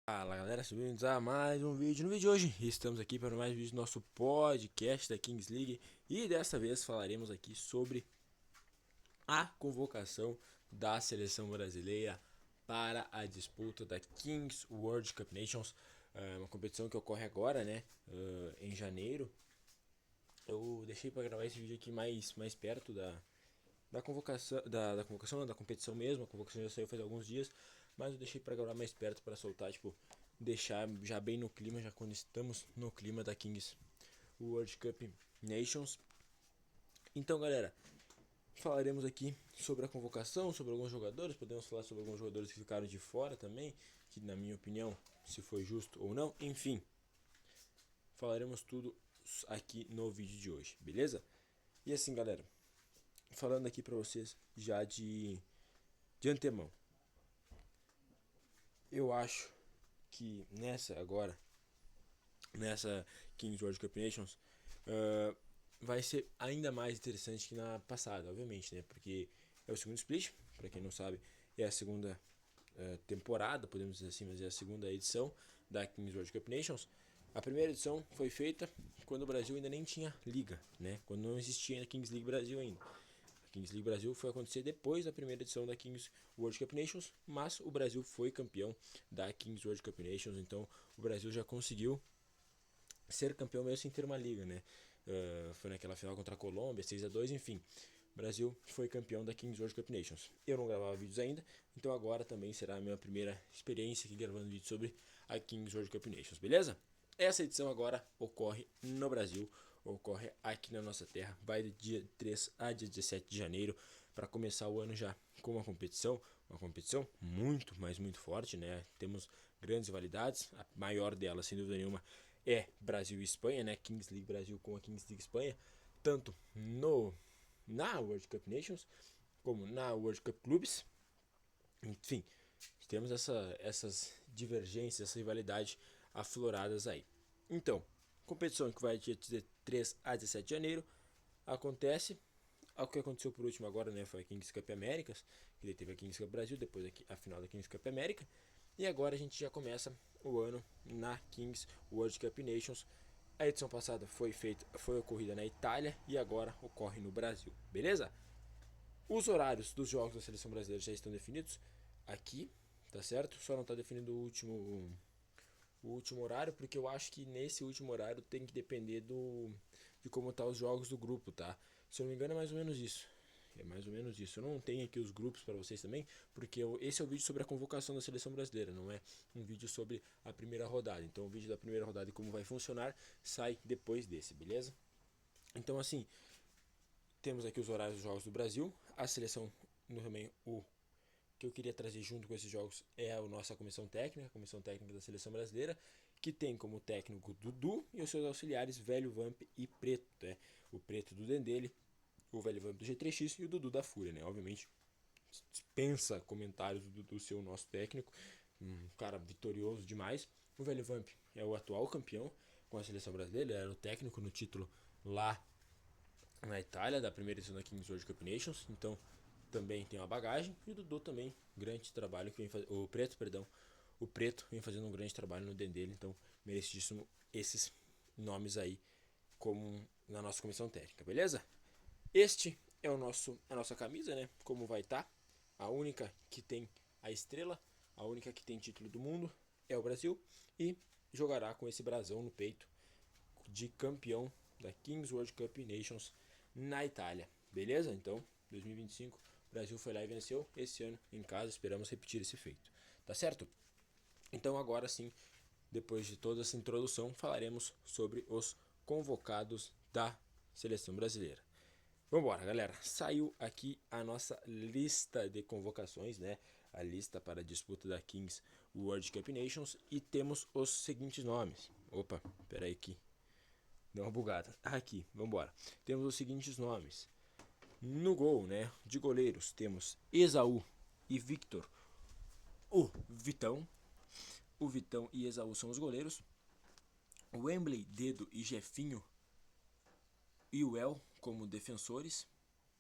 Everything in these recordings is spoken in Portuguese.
Fala galera, sejam bem-vindos a mais um vídeo. No vídeo de hoje estamos aqui para mais um vídeo do nosso podcast da Kings League. E dessa vez falaremos aqui sobre a convocação da seleção brasileira para a disputa da Kings World Cup Nations. Uma competição que ocorre agora, né, em janeiro. Eu deixei para gravar esse vídeo aqui mais perto da convocação, da competição mesmo. A convocação já saiu faz alguns dias, mas eu deixei para gravar mais perto para soltar, tipo, deixar já bem no clima, já quando estamos no clima da Kings World Cup Nations. Então, galera, falaremos aqui sobre a convocação, sobre alguns jogadores, podemos falar sobre alguns jogadores que ficaram de fora também, que na minha opinião, se foi justo ou não, enfim, falaremos tudo aqui no vídeo de hoje, beleza? E assim, galera, falando aqui para vocês já de antemão, eu acho que nessa Kings World Cup Nations, vai ser ainda mais interessante que na passada, obviamente, né? Porque é o segundo split, para quem não sabe, é a segunda temporada, podemos dizer assim, mas é a segunda edição da Kings World Cup Nations. A primeira edição foi feita quando o Brasil ainda nem tinha liga, né? Quando não existia a Kings League Brasil ainda. A Kings League Brasil foi acontecer depois da primeira edição da Kings World Cup Nations, mas o Brasil foi campeão da Kings World Cup Nations, então o Brasil já conseguiu ser campeão mesmo sem ter uma liga, né? Foi naquela final contra a Colômbia, 6-2, enfim. O Brasil foi campeão da Kings World Cup Nations. Eu não gravava vídeos ainda, então agora também será a minha primeira experiência aqui gravando vídeo sobre a Kings World Cup Nations, beleza? Essa edição agora ocorre no Brasil, ocorre aqui na nossa terra, vai do dia 3 a dia 17 de janeiro, para começar o ano já com uma competição muito, mas muito forte, né? Temos grandes rivalidades, a maior delas, sem dúvida nenhuma, é Brasil e Espanha, né? Kings League Brasil com a Kings League Espanha, tanto na World Cup Nations como na World Cup Clubes. Enfim, temos essas divergências, essa rivalidade afloradas aí. Então, competição que vai de 3 a 17 de janeiro acontece. O que aconteceu por último agora, né, foi a Kings Cup Américas, que teve a Kings Cup Brasil, depois a final da Kings Cup América. E agora a gente já começa o ano na Kings World Cup Nations. A edição passada foi ocorrida na Itália e agora ocorre no Brasil, beleza? Os horários dos jogos da seleção brasileira já estão definidos aqui, tá certo? Só não está definido o último horário, porque eu acho que nesse último horário tem que depender de como tá os jogos do grupo, tá? Se eu não me engano é mais ou menos isso. É mais ou menos isso. Eu não tenho aqui os grupos para vocês também, porque esse é o vídeo sobre a convocação da seleção brasileira, não é um vídeo sobre a primeira rodada. Então o vídeo da primeira rodada e como vai funcionar sai depois desse, beleza? Então assim, temos aqui os horários dos jogos do Brasil, a seleção também o que eu queria trazer junto com esses jogos é a nossa a comissão técnica da seleção brasileira, que tem como técnico Dudu e os seus auxiliares Velho Vamp e Preto, né? O Preto do Dendele, o Velho Vamp do G3X e o Dudu da Fúria, né? Obviamente, dispensa comentários do Dudu ser o nosso técnico, um cara vitorioso demais. O Velho Vamp é o atual campeão com a seleção brasileira, ele era o técnico no título lá na Itália, da primeira edição da Kings World Cup Nations, então também tem uma bagagem. E o Dudu também, grande trabalho que vem fazendo, o Preto vem fazendo um grande trabalho no dele, então merecidíssimo esses nomes aí como na nossa comissão técnica, beleza? Este é a nossa camisa, né? Como vai estar? Tá? A única que tem a estrela, a única que tem título do mundo é o Brasil e jogará com esse brasão no peito de campeão da Kings World Cup Nations na Itália, beleza? Então, 2025, o Brasil foi lá e venceu. Esse ano, em casa, esperamos repetir esse feito, tá certo? Então, agora sim, depois de toda essa introdução, falaremos sobre os convocados da seleção brasileira. Vambora, galera. Saiu aqui a nossa lista de convocações, né? A lista para a disputa da Kings World Cup Nations. E temos os seguintes nomes. Opa, peraí aqui. Deu uma bugada. Aqui, vambora. Temos os seguintes nomes. No gol, né? De goleiros, temos Esaú e Victor. O Vitão. O Vitão e Esaú são os goleiros. Wembley, Dedo e Jefinho e o El como defensores.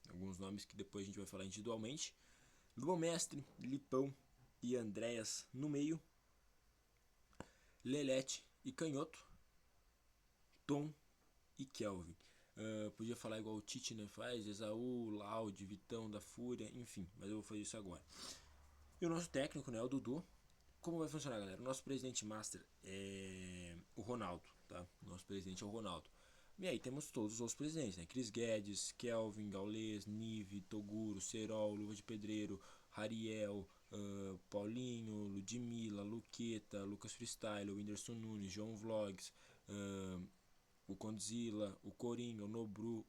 Alguns nomes que depois a gente vai falar individualmente. Luan Mestre, Lipão e Andréas no meio. Lelete e Canhoto, Tom e Kelvin. Podia falar igual o Tite, né, faz, Esaú, Laude, Vitão da Fúria, enfim, mas eu vou fazer isso agora. E o nosso técnico, né, o Dudu. Como vai funcionar, galera? O nosso presidente master é o Ronaldo, tá? O nosso presidente é o Ronaldo. E aí temos todos os outros presidentes, né? Cris Guedes, Kelvin, Gaules, Nive, Toguro, Serol, Luva de Pedreiro, Rariel, Paulinho, Ludmilla, Luqueta, Lucas Freestyle, o Whindersson Nunes, João Vlogs, o Condzilla, o Coringa, o Nobru,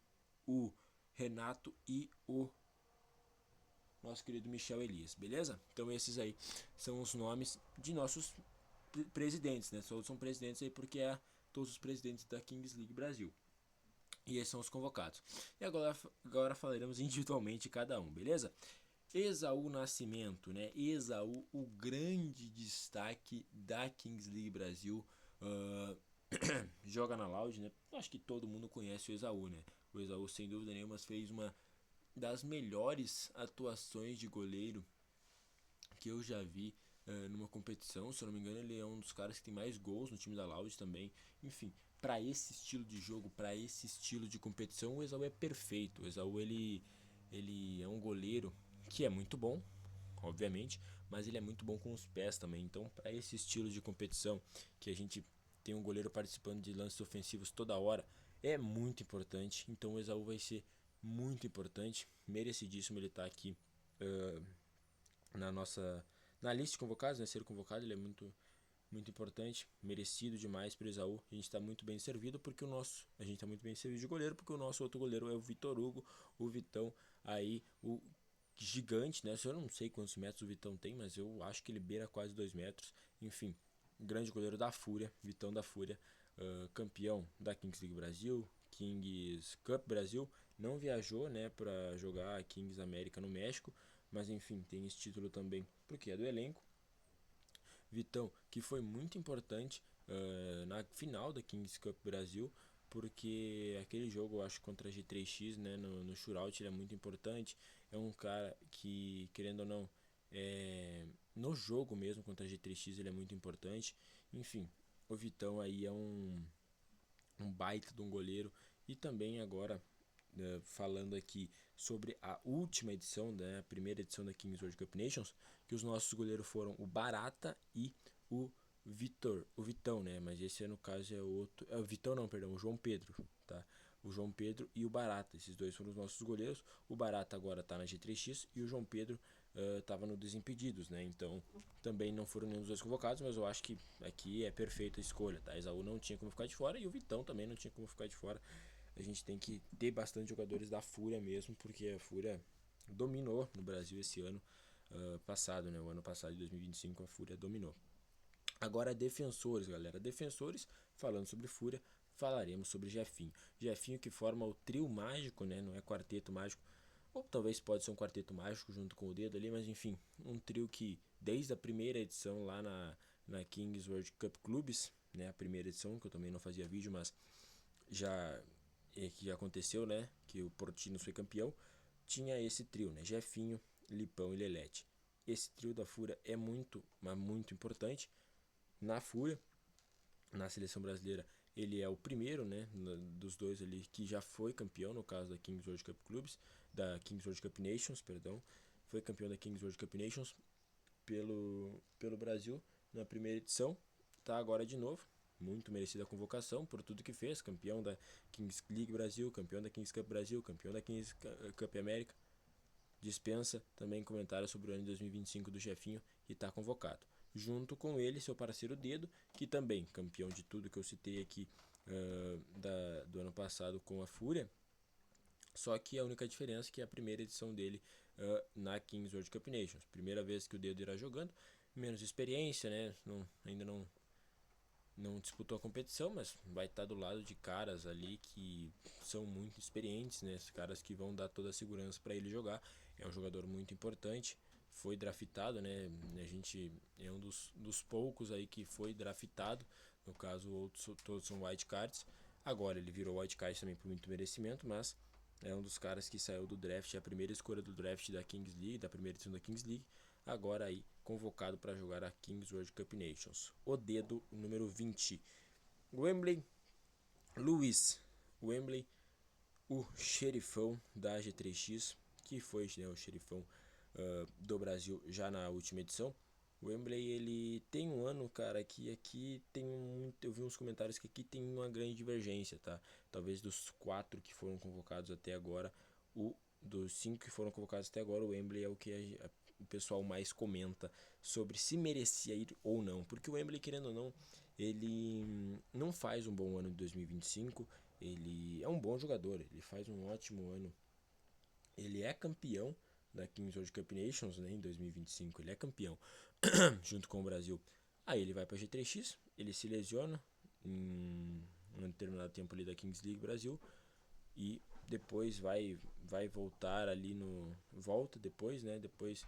o Renato e o nosso querido Michel Elias, beleza? Então esses aí são os nomes de nossos presidentes, né? Todos são presidentes aí porque é todos os presidentes da Kings League Brasil. E esses são os convocados. E agora falaremos individualmente de cada um, beleza? Esaú Nascimento, né? Esaú, o grande destaque da Kings League Brasil. Joga na Loud, né? Acho que todo mundo conhece o Esaú, né? O Esaú, sem dúvida nenhuma, fez uma das melhores atuações de goleiro que eu já vi numa competição. Se eu não me engano, ele é um dos caras que tem mais gols no time da Loud também. Enfim, para esse estilo de jogo, para esse estilo de competição, o Esaú é perfeito. O Esaú, ele é um goleiro que é muito bom, obviamente, mas ele é muito bom com os pés também. Então, para esse estilo de competição, que a gente tem um goleiro participando de lances ofensivos toda hora, é muito importante. Então, o Esaú vai ser muito importante, merecidíssimo ele estar aqui na lista de convocados, né? Ser convocado, ele é muito importante, merecido demais para o Esaú. A gente está muito bem servido porque a gente está muito bem servido de goleiro porque o nosso outro goleiro é o Vitor Hugo, o Vitão aí, o gigante, né? Eu não sei quantos metros o Vitão tem, mas eu acho que ele beira quase 2 metros. Enfim, grande goleiro da Fúria, Vitão da Fúria, campeão da Kings League Brasil, Kings Cup Brasil. Não viajou, né, para jogar a Kings América no México, mas enfim, tem esse título também porque é do elenco. Vitão, que foi muito importante na final da Kings Cup Brasil, porque aquele jogo, eu acho, contra a G3X, né, no shootout, ele é muito importante. É um cara que, querendo ou não, no jogo mesmo contra a G3X ele é muito importante. Enfim, o Vitão aí é um baita de um goleiro. E também agora, falando aqui sobre a última edição, né, a primeira edição da Kings World Cup Nations, que os nossos goleiros foram o Barata e o Vitão, né, mas esse no caso é outro, o Vitão não, perdão, o João Pedro, tá? O João Pedro e o Barata, esses dois foram os nossos goleiros. O Barata agora tá na G3X e o João Pedro tava no Desimpedidos, né? Então também não foram nenhum dos dois convocados, mas eu acho que aqui é perfeita a escolha, tá? Esaú não tinha como ficar de fora e o Vitão também não tinha como ficar de fora. A gente tem que ter bastante jogadores da Fúria mesmo, porque a Fúria dominou no Brasil esse ano passado, né? O ano passado, de 2025, a Fúria dominou. Agora, defensores, galera. Defensores, falando sobre Fúria, falaremos sobre Jefinho. Jefinho que forma o trio mágico, né? Não é quarteto mágico, ou talvez pode ser um quarteto mágico junto com o dedo ali, mas enfim, um trio que desde a primeira edição lá na Kings World Cup Clubes, né? A primeira edição, que eu também não fazia vídeo, mas já que já aconteceu, né? Que o Portinos foi campeão, tinha esse trio, né? Jefinho, Lipão e Lelete. Esse trio da Fúria é muito, mas muito importante. Na Fúria, na seleção brasileira, ele é o primeiro, né, dos dois ali que já foi campeão, no caso da Kings World Cup Clubs, da Kings World Cup Nations, perdão, foi campeão da Kings World Cup Nations pelo Brasil na primeira edição, tá agora de novo, muito merecida a convocação por tudo que fez, campeão da Kings League Brasil, campeão da Kings Cup Brasil, campeão da Kings Cup América. Dispensa também comentários sobre o ano de 2025 do Jefinho e está convocado. Junto com ele, seu parceiro Dedo, que também campeão de tudo que eu citei aqui do ano passado com a Fúria. Só que a única diferença é que é a primeira edição dele na Kings World Cup Nations. Primeira vez que o Dedo irá jogando, menos experiência, né? Ainda não disputou a competição, mas vai estar do lado de caras ali que são muito experientes, né? Caras que vão dar toda a segurança para ele jogar. É um jogador muito importante, foi draftado, né? A gente é um dos poucos aí que foi draftado, no caso outros todos são wildcards. Agora ele virou wildcard também por muito merecimento, mas é um dos caras que saiu do draft, a primeira escolha do draft da Kings League, da primeira edição da Kings League. agora aí convocado para jogar a Kings World Cup Nations. O dedo número 20. Wembley, Lewis Wembley, o xerifão da G3X, que foi, né, o xerifão do Brasil já na última edição. O Wembley, ele tem um ano, cara, que aqui tem eu vi uns comentários que aqui tem uma grande divergência, tá? Talvez dos 4 que foram convocados até agora, dos 5 que foram convocados até agora, o Wembley é o que o pessoal mais comenta sobre se merecia ir ou não. Porque o Wembley, querendo ou não, ele não faz um bom ano de 2025, ele é um bom jogador, ele faz um ótimo ano. Ele é campeão da Kings World Cup Nations, né, em 2025, ele é campeão junto com o Brasil. Aí ele vai para G3X, ele se lesiona em um determinado tempo ali da Kings League Brasil e depois vai voltar ali no volta depois, né? Depois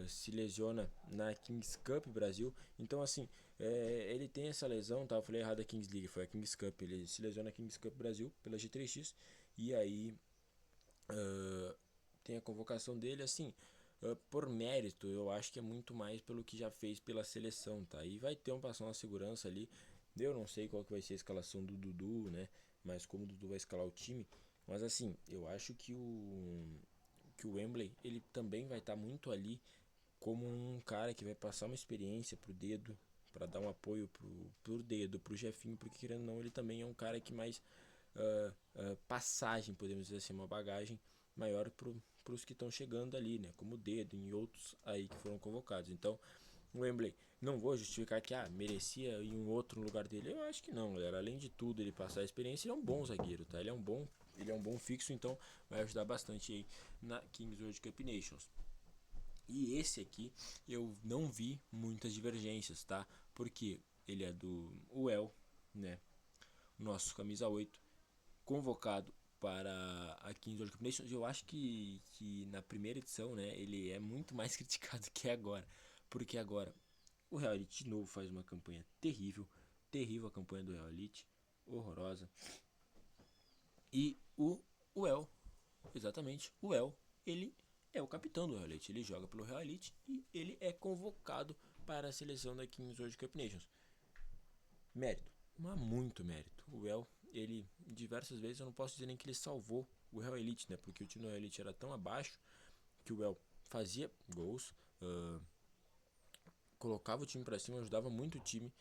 se lesiona na Kings Cup Brasil. Então assim, ele tem essa lesão, tá? Eu falei errado, a Kings League, foi a Kings Cup. Ele se lesiona na Kings Cup Brasil pela G3X e aí tem a convocação dele, assim, por mérito, eu acho que é muito mais pelo que já fez pela seleção, tá? E vai ter uma segurança ali. Eu não sei qual que vai ser a escalação do Dudu, né? Mas como o Dudu vai escalar o time. Mas assim, eu acho que o Wembley, ele também vai estar muito ali como um cara que vai passar uma experiência pro dedo, para dar um apoio pro dedo, pro Jefinho, porque querendo ou não, ele também é um cara que mais passagem, podemos dizer assim, uma bagagem maior para os que estão chegando ali, né? Como o dedo e outros aí que foram convocados. Então, o Wembley, não vou justificar que merecia em um outro lugar dele. Eu acho que não, galera. Além de tudo, ele passar a experiência, ele é um bom zagueiro, tá? Ele é um bom fixo, então vai ajudar bastante aí na Kings World Cup Nations. E esse aqui eu não vi muitas divergências, tá? Porque ele é do UEL, né? Nosso camisa 8, convocado para a Kings World Cup Nations. Eu acho que na primeira edição, né, ele é muito mais criticado que agora, porque agora o Real Elite de novo faz uma campanha terrível a campanha do Real Elite, horrorosa. E o El, exatamente, o El, ele é o capitão do Real Elite, ele joga pelo Real Elite e ele é convocado para a seleção da Kings World Cup Nations. Mérito, mas muito mérito. O El, ele diversas vezes, eu não posso dizer nem que ele salvou o Real Elite, né? Porque o time do Real Elite era tão abaixo que o El fazia gols, colocava o time para cima, ajudava muito o time,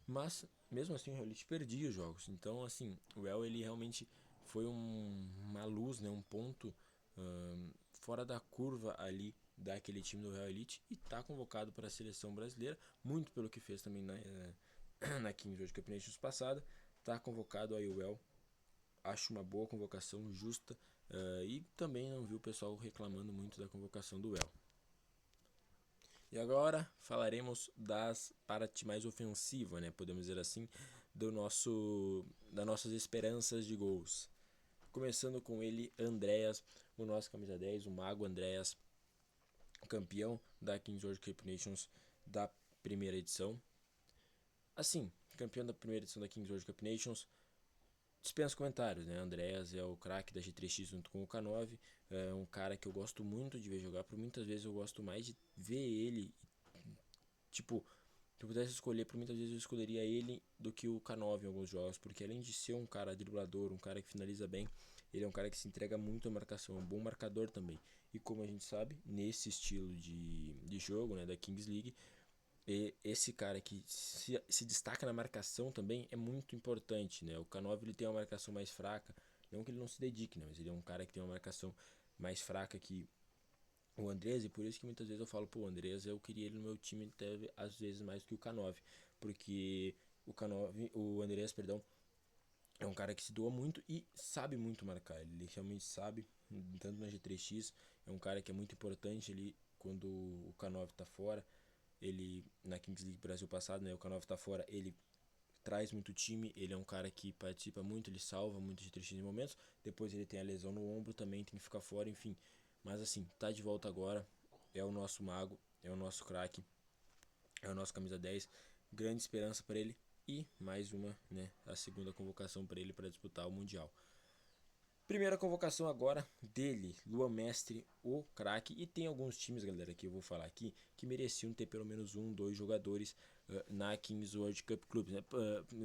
mas mesmo assim o Real Elite perdia os jogos. Então, assim, o El, ele realmente foi uma luz, né? Um ponto fora da curva ali daquele time do Real Elite e está convocado para a seleção brasileira, muito pelo que fez também na Kings World Cup Nations passada. Está convocado aí o El, acho uma boa convocação, justa, e também não vi o pessoal reclamando muito da convocação do El. E agora falaremos das parte mais ofensiva, né, podemos dizer assim, das nossas esperanças de gols. Começando com ele, Andreas, o nosso camisa 10, o mago Andreas, campeão da Kings World Cup Nations da primeira edição. Assim, campeão da primeira edição da Kings World Cup Nations, dispensa comentários, né? Andreas é o craque da G3X junto com o K9, é um cara que eu gosto muito de ver jogar, por muitas vezes eu gosto mais de ver ele, tipo, se eu pudesse escolher, por muitas vezes eu escolheria ele do que o K9 em alguns jogos, porque além de ser um cara driblador, um cara que finaliza bem, ele é um cara que se entrega muito à marcação, é um bom marcador também. E como a gente sabe, nesse estilo de jogo, né, da Kings League, esse cara que se destaca na marcação também é muito importante, né? O K9 ele tem uma marcação mais fraca, não que ele não se dedique, né? Mas ele é um cara que tem uma marcação mais fraca que o Andrés, e por isso que muitas vezes eu falo, pô, o Andrés, eu queria ele no meu time até às vezes mais que o K9, porque o Andrés, perdão, é um cara que se doa muito e sabe muito marcar, ele realmente sabe, tanto na G3X, é um cara que é muito importante ali quando o K9 tá fora. Ele na Kings League Brasil passado, né, o K9 tá fora, ele traz muito time, ele é um cara que participa muito, ele salva muito de 3x em momentos, depois ele tem a lesão no ombro, também tem que ficar fora, enfim. Mas assim, tá de volta agora, é o nosso mago, é o nosso craque, é o nosso camisa 10, grande esperança para ele e mais uma, né, a segunda convocação para ele para disputar o Mundial. Primeira convocação agora dele, Luan Mestre, o craque. E tem alguns times, galera, que eu vou falar aqui, que mereciam ter pelo menos um, dois jogadores na Kings World Cup Clubs, né?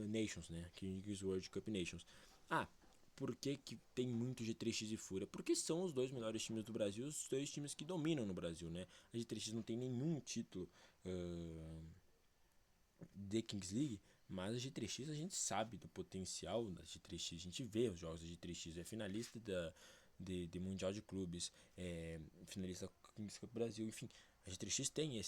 Nations, né? Kings World Cup Nations. Ah, por que, que tem muito G3X e Fúria? Porque são os dois melhores times do Brasil, os dois times que dominam no Brasil, né? A G3X não tem nenhum título de Kings League, mas a G3X a gente sabe do potencial da G3X, a gente vê os jogos da G3X, é finalista de Mundial de Clubes, é finalista da Kings Cup Brasil, enfim, a G3X tem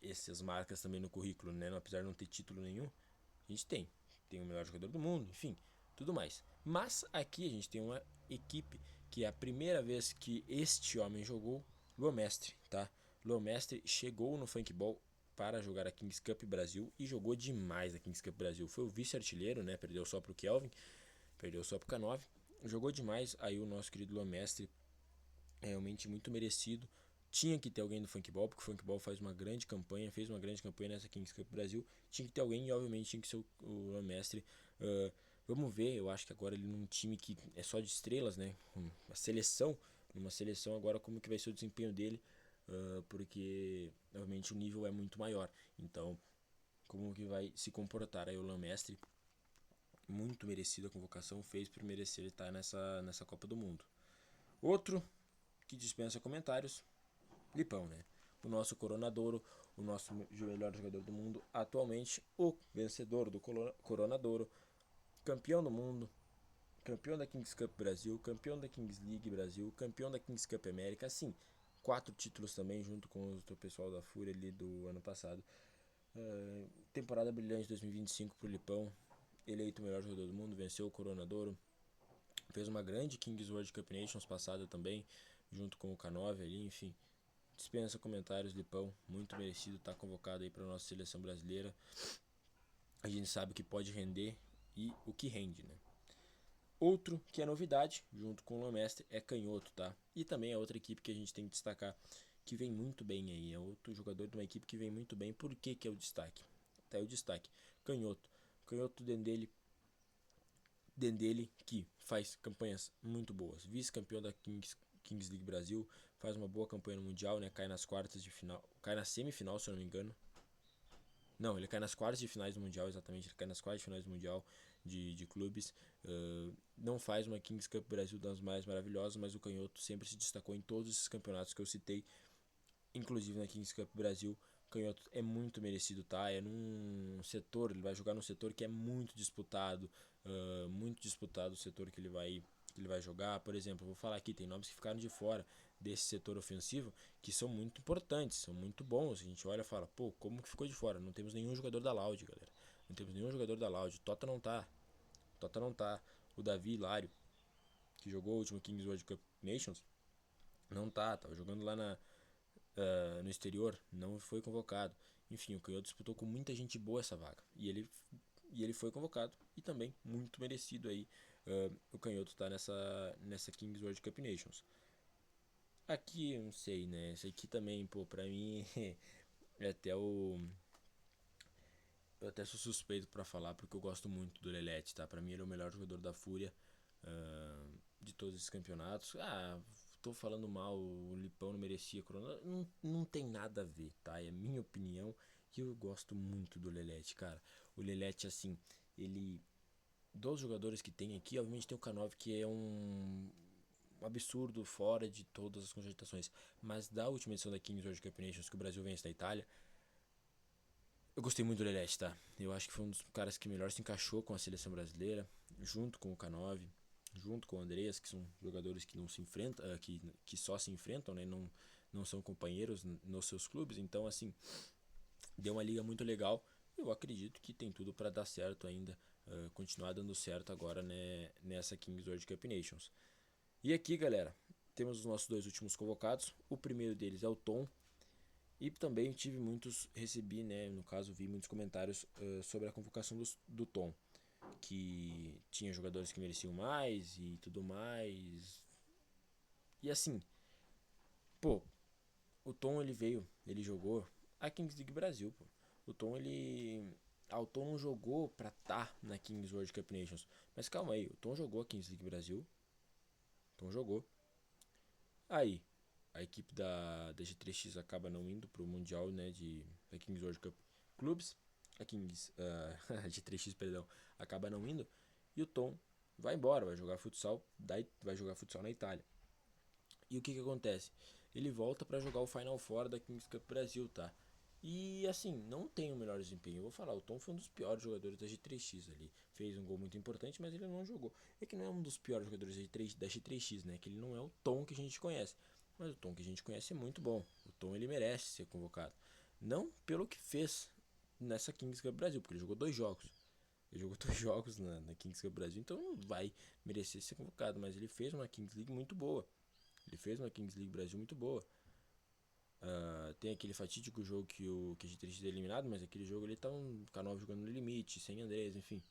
essas marcas também no currículo, né? Apesar de não ter título nenhum, a gente tem o melhor jogador do mundo, enfim, tudo mais. Mas aqui a gente tem uma equipe que é a primeira vez que este homem jogou, Luan Mestre, tá? Luan Mestre chegou no Funkball para jogar a Kings Cup Brasil e jogou demais a Kings Cup Brasil. Foi o vice-artilheiro, né? Perdeu só pro Kelvin, perdeu só pro K9. Jogou demais aí o nosso querido Luan Mestre, realmente muito merecido. Tinha que ter alguém do Funkball, porque o Funkball faz uma grande campanha, fez uma grande campanha nessa Kings Cup Brasil. Tinha que ter alguém e obviamente tinha que ser o Luan Mestre. Vamos ver, eu acho que agora ele num time que é só de estrelas, né? Numa seleção agora como que vai ser o desempenho dele, porque obviamente o nível é muito maior. Então, como que vai se comportar aí o Luan Mestre? Muito merecido a convocação, fez por merecer estar nessa Copa do Mundo. Outro que dispensa comentários, Lipão, né? O nosso Coronadouro, o nosso melhor jogador do mundo atualmente, o vencedor do Coronadouro, campeão do mundo, campeão da Kings Cup Brasil, campeão da Kings League Brasil, campeão da Kings Cup América, assim, 4 títulos também, junto com o pessoal da Fúria ali do ano passado. Temporada brilhante 2025 pro Lipão, eleito o melhor jogador do mundo, venceu o Coronadouro, fez uma grande Kings World Cup Nations passada também, junto com o K9 ali, enfim. Dispensa comentários, Lipão, muito merecido estar convocado aí para a nossa seleção brasileira. A gente sabe que pode render e o que rende, né? Outro que é novidade, junto com o Lomestre, é Canhoto, tá? E também é outra equipe que a gente tem que destacar, que vem muito bem aí. É outro jogador de uma equipe que vem muito bem. Por que que é o destaque? Tá aí o destaque. Canhoto. Canhoto Dendele que faz campanhas muito boas. Vice-campeão da Kings League Brasil, faz uma boa campanha no Mundial, né? Cai nas quartas de final, cai na semifinal, se eu não me engano. Não, ele cai nas quartas de finais do Mundial, exatamente. Ele cai nas quartas de finais do Mundial de clubes. Não faz uma Kings Cup Brasil das mais maravilhosas, mas o Canhoto sempre se destacou em todos esses campeonatos que eu citei, inclusive na Kings Cup Brasil. Canhoto é muito merecido, tá? É num setor, ele vai jogar num setor que é muito disputado o setor que ele vai jogar. Por exemplo, eu vou falar aqui, tem nomes que ficaram de fora desse setor ofensivo que são muito importantes, são muito bons. A gente olha e fala, pô, como que ficou de fora? Não temos nenhum jogador da Loud, galera. Não temos nenhum jogador da Loud. Tota não tá. O Davi Hilário, que jogou o último Kings World Cup Nations, não tá. Tava jogando lá no exterior, não foi convocado. Enfim, o Canhoto disputou com muita gente boa essa vaga. E ele foi convocado. E também muito merecido aí. O Canhoto tá nessa Kings World Cup Nations. Aqui eu não sei, né? Esse aqui também, pô, pra mim é até o. Eu até sou suspeito pra falar porque eu gosto muito do Lelete, tá? Pra mim ele é o melhor jogador da Fúria de todos esses campeonatos. Tô falando mal, o Lipão não merecia corona. Não tem nada a ver, tá? É minha opinião e eu gosto muito do Lelete, cara. O Lelete, assim, ele. Dos jogadores que tem aqui, obviamente tem o K9 que é um absurdo fora de todas as cogitações. Mas da última edição da Kings World Cup Nations que o Brasil vence da Itália, eu gostei muito do Lelete, tá? Eu acho que foi um dos caras que melhor se encaixou com a seleção brasileira, junto com o K9, junto com o Andreas, que são jogadores que não se enfrentam, que só se enfrentam, né? Não são companheiros nos seus clubes. Então, assim, deu uma liga muito legal. Eu acredito que tem tudo para dar certo ainda, continuar dando certo agora, né, nessa Kings World Cup Nations. E aqui, galera, temos os nossos dois últimos convocados. O primeiro deles é o Tom. E também recebi, né, no caso, vi muitos comentários sobre a convocação do Tom. Que tinha jogadores que mereciam mais e tudo mais. E assim, pô, o Tom ele jogou a Kings League Brasil, pô. O Tom o Tom não jogou pra estar na Kings World Cup Nations. Mas calma aí, o Tom jogou a Kings League Brasil. Tom jogou. Aí, a equipe da G3X acaba não indo pro Mundial, né, da Kings World Cup Clubs. A G3X, perdão, acaba não indo. E o Tom vai embora, vai jogar futsal na Itália. E o que acontece? Ele volta para jogar o Final Four da Kings Cup Brasil, tá? E assim, não tem o melhor desempenho. Eu vou falar, o Tom foi um dos piores jogadores da G3X ali. Fez um gol muito importante, mas ele não jogou. É que não é um dos piores jogadores da G3X, né? Que ele não é o Tom que a gente conhece. Mas o Tom que a gente conhece é muito bom. O Tom ele merece ser convocado. Não pelo que fez nessa Kings Cup Brasil, porque ele jogou 2 jogos. Ele jogou 2 jogos na Kings Cup Brasil, então não vai merecer ser convocado. Mas ele fez uma Kings League muito boa. Ele fez uma Kings League Brasil muito boa. Tem aquele fatídico jogo que a gente teria eliminado, mas aquele jogo ele tá um K9 jogando no limite, sem Andrés, enfim.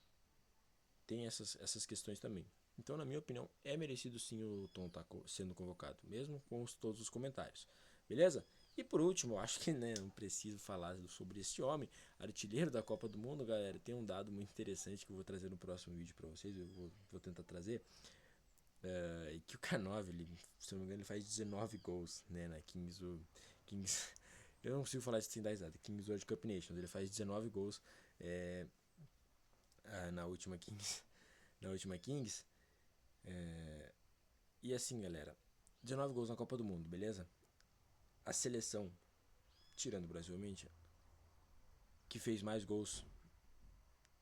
Tem essas questões também. Então, na minha opinião, é merecido sim o Tom tá sendo convocado, mesmo com todos os comentários. Beleza? E por último, acho que né, não preciso falar sobre este homem, artilheiro da Copa do Mundo, galera. Tem um dado muito interessante que eu vou trazer no próximo vídeo para vocês, eu vou tentar trazer. Que o K9, ele, se não me engano, ele faz 19 gols, né, na Kings. Eu não consigo falar isso sem dar risada. Kings World Cup Nations. Ele faz 19 gols na última Kings. Na última Kings. E assim, galera. 19 gols na Copa do Mundo, beleza? A seleção, tirando o Brasil, que fez mais gols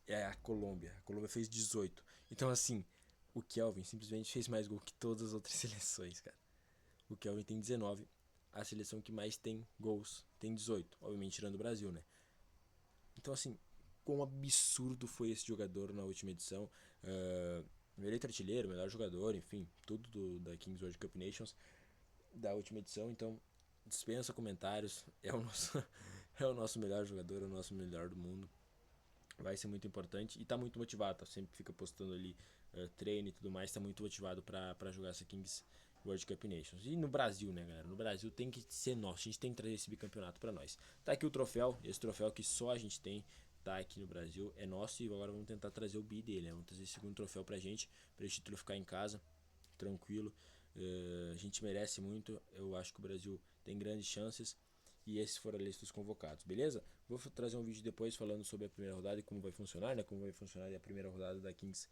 é a Colômbia. A Colômbia fez 18. Então, assim, o Kelvin simplesmente fez mais gol que todas as outras seleções, cara. O Kelvin tem 19. A seleção que mais tem gols tem 18. Obviamente tirando o Brasil, né? Então, assim, quão absurdo foi esse jogador na última edição. Eleito artilheiro, melhor jogador, enfim, tudo da Kings World Cup Nations da última edição. Então, dispensa comentários. É o nosso, é o nosso melhor jogador, é o nosso melhor do mundo. Vai ser muito importante e tá muito motivado, tá? Sempre fica postando ali treino e tudo mais, tá muito motivado para jogar essa Kings World Cup Nations. E no Brasil, né, galera? No Brasil tem que ser nosso, a gente tem que trazer esse bicampeonato para nós. Tá aqui o troféu, esse troféu que só a gente tem, tá aqui no Brasil, é nosso e agora vamos tentar trazer o bi dele, né? Vamos trazer esse segundo troféu pra gente, pra esse título ficar em casa, tranquilo. A gente merece muito, eu acho que o Brasil tem grandes chances. E esses foram a lista dos convocados, beleza? Vou trazer um vídeo depois falando sobre a primeira rodada e como vai funcionar, né? Como vai funcionar a primeira rodada da Kings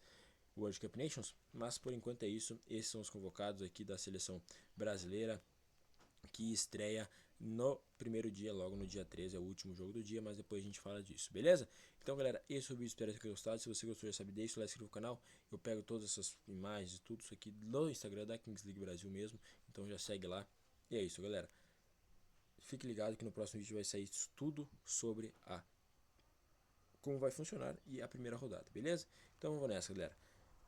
World Cup Nations. Mas por enquanto é isso. Esses são os convocados aqui da seleção brasileira que estreia no primeiro dia, logo no dia 13, é o último jogo do dia, mas depois a gente fala disso, beleza? Então, galera, esse foi o vídeo, espero que tenham gostado. Se você gostou, já sabe, deixa o like, se inscreva no canal. Eu pego todas essas imagens e tudo isso aqui no Instagram da Kings League Brasil mesmo, então já segue lá. E é isso, galera. Fique ligado que no próximo vídeo vai sair tudo sobre como vai funcionar e a primeira rodada, beleza? Então vamos nessa, galera.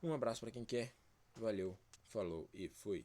Um abraço para quem quer. Valeu, falou e fui.